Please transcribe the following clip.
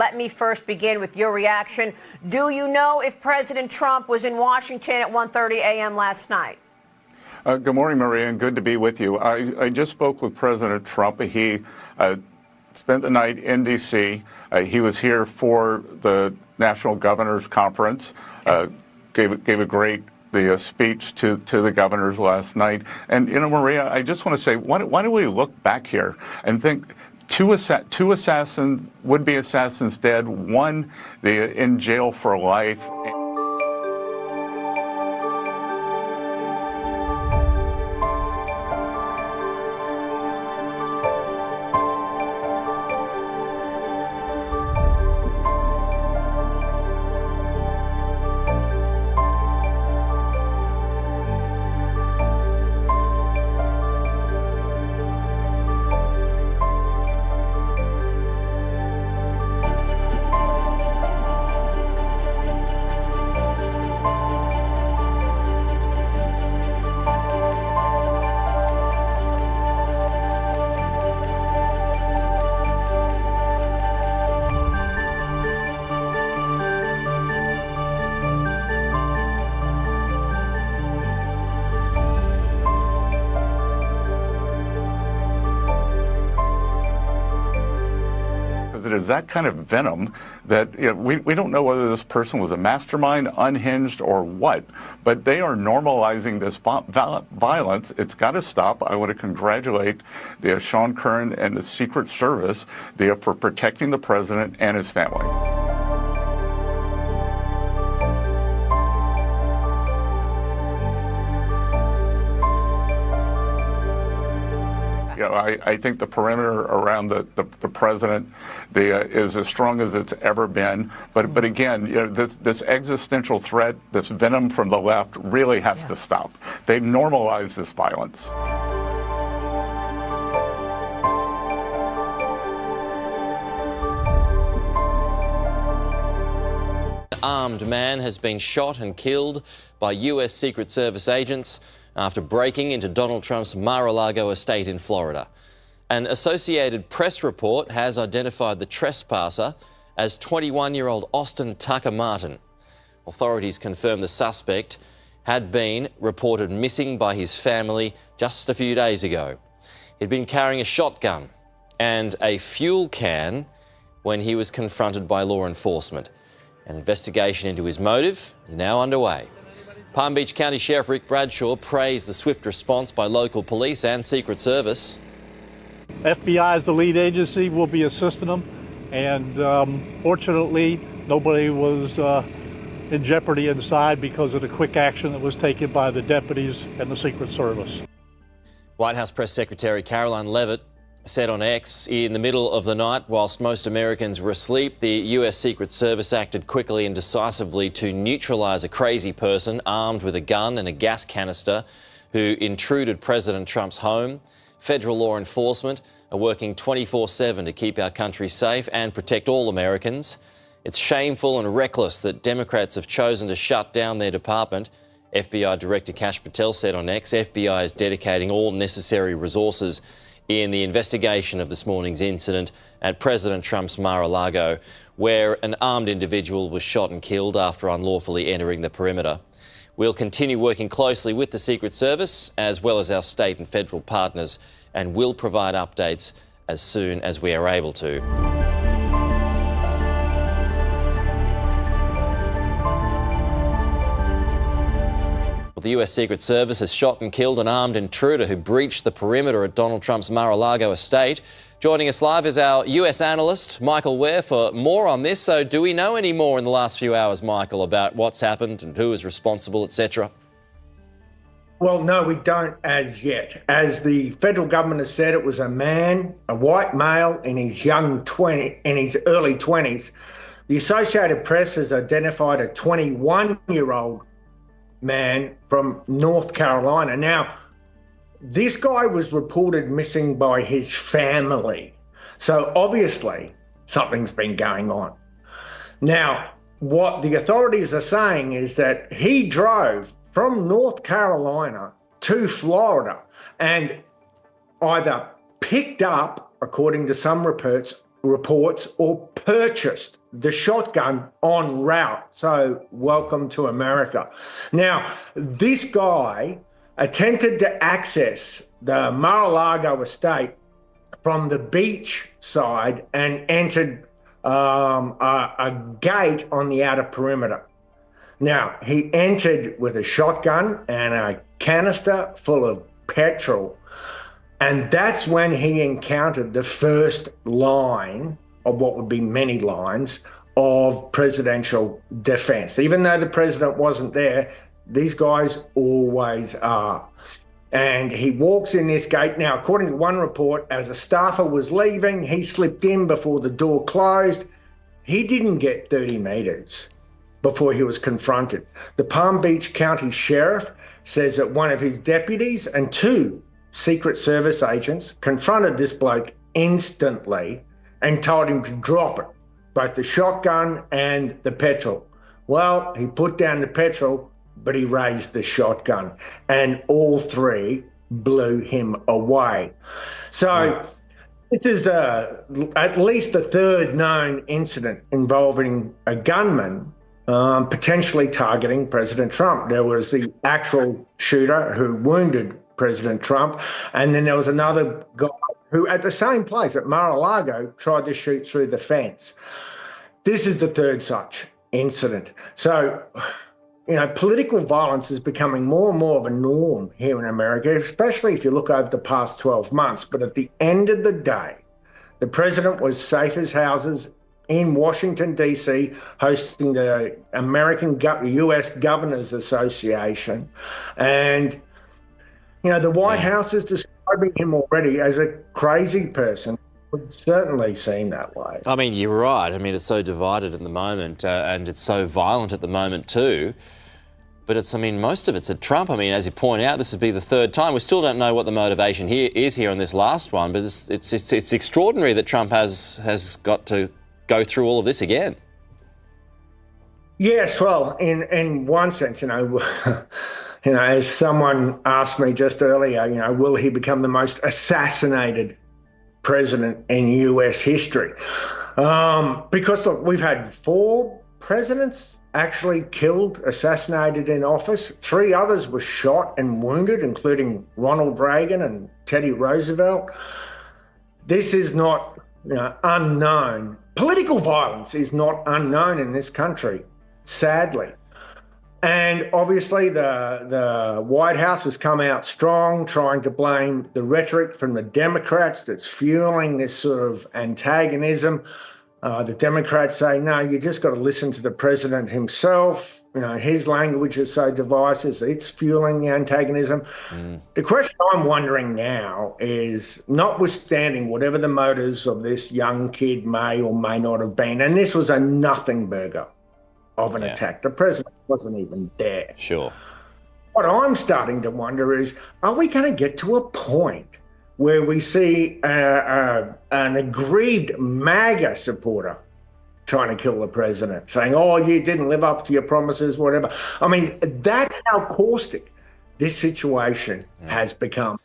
Let me first begin with your reaction. Do you know if President Trump was in Washington at 1:30 a.m. last night? Good morning, Maria, and good to be with you. I just spoke with President Trump. He spent the night in D.C. He was here for the National Governors Conference, gave a great speech to the governors last night. And, Maria, I just want to say, why don't we look back here and think two would-be assassins dead, one in jail for life. It is that kind of venom that we don't know whether this person was a mastermind, unhinged, or what, but they are normalizing this violence. It's got to stop. I want to congratulate Sean Curran and the Secret Service for protecting the president and his family. I think the perimeter around the president is as strong as it's ever been. But again, this existential threat, this venom from the left, really has to stop. They've normalized this violence. An armed man has been shot and killed by US Secret Service agents after breaking into Donald Trump's Mar-a-Lago estate in Florida. An Associated Press report has identified the trespasser as 21-year-old Austin Tucker Martin. Authorities confirm the suspect had been reported missing by his family just a few days ago. He'd been carrying a shotgun and a fuel can when he was confronted by law enforcement. An investigation into his motive is now underway. Palm Beach County Sheriff Rick Bradshaw praised the swift response by local police and Secret Service. FBI as the lead agency will be assisting them, and fortunately nobody was in jeopardy inside because of the quick action that was taken by the deputies and the Secret Service. White House Press Secretary Caroline Leavitt said on X, in the middle of the night, whilst most Americans were asleep, the US Secret Service acted quickly and decisively to neutralise a crazy person armed with a gun and a gas canister who intruded President Trump's home. Federal law enforcement are working 24/7 to keep our country safe and protect all Americans. It's shameful and reckless that Democrats have chosen to shut down their department. FBI Director Kash Patel said on X, FBI is dedicating all necessary resources in the investigation of this morning's incident at President Trump's Mar-a-Lago, where an armed individual was shot and killed after unlawfully entering the perimeter. We'll continue working closely with the Secret Service as well as our state and federal partners, and will provide updates as soon as we are able to. The US Secret Service has shot and killed an armed intruder who breached the perimeter at Donald Trump's Mar-a-Lago estate. Joining us live is our US analyst, Michael Ware, for more on this. So do we know any more in the last few hours, Michael, about what's happened and who is responsible, etc.? Well, no, we don't as yet. As the federal government has said, it was a man, a white male in his early 20s. The Associated Press has identified a 21-year-old man from North Carolina. Now, this guy was reported missing by his family. So obviously something's been going on. Now, what the authorities are saying is that he drove from North Carolina to Florida and either picked up, according to some reports, reports, or purchased the shotgun en route. So welcome to America. Now, this guy attempted to access the Mar-a-Lago estate from the beach side and entered a gate on the outer perimeter. Now, he entered with a shotgun and a canister full of petrol. And that's when he encountered the first line of what would be many lines of presidential defense. Even though the president wasn't there, these guys always are. And he walks in this gate. Now, according to one report, as a staffer was leaving, he slipped in before the door closed. He didn't get 30 meters before he was confronted. The Palm Beach County Sheriff says that one of his deputies and two Secret Service agents confronted this bloke instantly and told him to drop it, both the shotgun and the petrol. Well, he put down the petrol, but he raised the shotgun, and all three blew him away. So this is at least the third known incident involving a gunman potentially targeting President Trump. There was the actual shooter who wounded President Trump, and then there was another guy who, at the same place at Mar-a-Lago, tried to shoot through the fence. This is the third such incident. So, you know, political violence is becoming more and more of a norm here in America, especially if you look over the past 12 months. But at the end of the day, the president was safe as houses in Washington, D.C., hosting the U.S. Governors Association. And, you know, the White House is describing him already as a crazy person. Would certainly seem that way. I mean, you're right. I mean, it's so divided at the moment and it's so violent at the moment too. But it's, I mean, most of it's at Trump. I mean, as you point out, this would be the third time. We still don't know what the motivation here is on this last one, but it's extraordinary that Trump has got to go through all of this again. Yes, well, in one sense, you know, as someone asked me just earlier, you know, will he become the most assassinated president in US history? Because look, we've had 4 presidents actually killed, assassinated in office. 3 others were shot and wounded, including Ronald Reagan and Teddy Roosevelt. This is not, you know, unknown. Political violence is not unknown in this country, sadly. And obviously the White House has come out strong, trying to blame the rhetoric from the Democrats that's fueling this sort of antagonism. The Democrats say, no, you just got to listen to the president himself. You know, his language is so divisive, it's fueling the antagonism. The question I'm wondering now is, notwithstanding whatever the motives of this young kid may or may not have been, and this was a nothing burger of an attack. The president wasn't even there. Sure. What I'm starting to wonder is, are we going to get to a point where we see an aggrieved MAGA supporter trying to kill the president, saying, oh, you didn't live up to your promises, whatever. I mean, that's how caustic this situation has become.